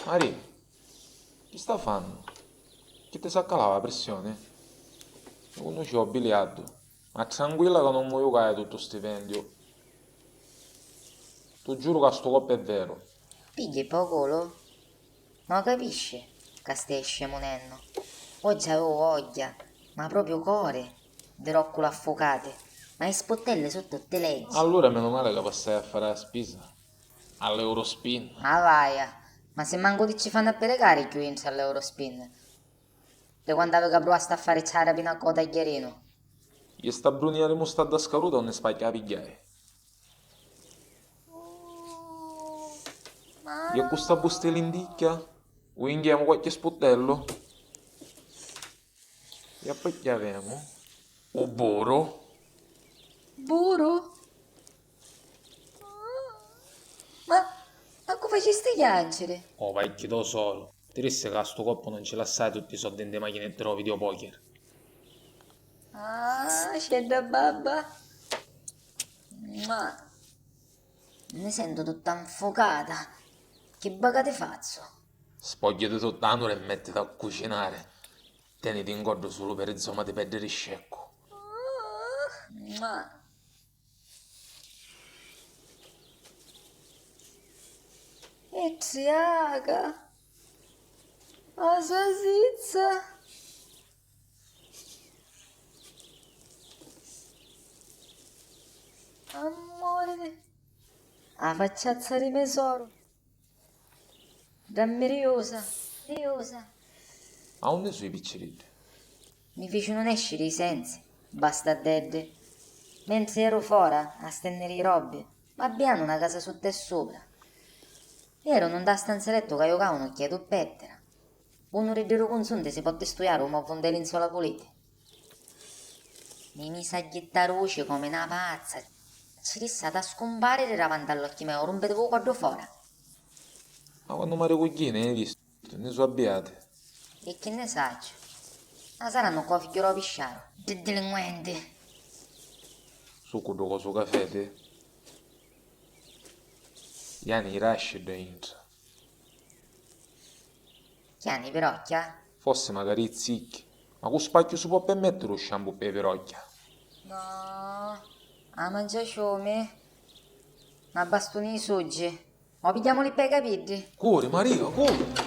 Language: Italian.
Mari, che sta fanno? Che ti sa calare la pressione? Uno ci ho biliardo. Ma tranquilla che non muoio cae tutto stipendio. Ti giuro che sto coppo è vero. Pigli Pocolo? Non capisci che stai scemunendo? Oggi avevo voglia, ma proprio core, di roccolo affocate, ma le spottelle sotto te leggi. Allora meno male che passai a fare la spesa. All'Eurospin. Ma vai, ma se manco ti ci fanno a bere carico entri all'Eurospin. Da quando avevo provato a fare c'era fino a taglierino. Gli sta brunina di mostarda scaruta non ne spacca la pigliare. Ma Gli no. questa bustella indicchia? O inghiamo qualche spottello? E poi che abbiamo? O boro? Burro? Ma come facesti piangere? Oh, vai che do solo. Ti disse che a sto coppo non ce l'assai tutti i soldi in de macchinette da videopoker. Ah, c'è da babba. Ma mi sento tutta infocata. Che bagate faccio? Spogliati sott'anno e mettiti a cucinare. Teniti in gordo solo per insomma di perdere scecco. Ma e ziaga, la salsiccia. Amore, la facciazza di tesoro. Dammi riosa, riosa. A onde sui piccirilli? Mi fece non escere i sensi, basta dedde. Mentre ero fuori a stendere i robi, ma abbiamo una casa sotto e sopra. Ero non da stanzeletto che giocavo un occhiato pettera. Uno reddero consunte si può studiare un mo' von sola pulite. Mi mise a ghittare voce come una pazza. Ci rissata a scomparire davanti all'occhio mio, rompevo guardo fuori. Ma quando mi recogliene ne hai visto? Ne so abbiate. E che ne saccio? Ma saranno qua figliolo pisciaro. Delinquenti. Su quello coso caffè te. Iani rasce dentro. Chiani perocchia? Forse magari zicchi. Ma con spacchio si può permettere lo shampoo per perocchia? No, a mangia ciome. Ma bastoni suggi. Ma pigliamoli per capirli. Cuore, Maria, cuore!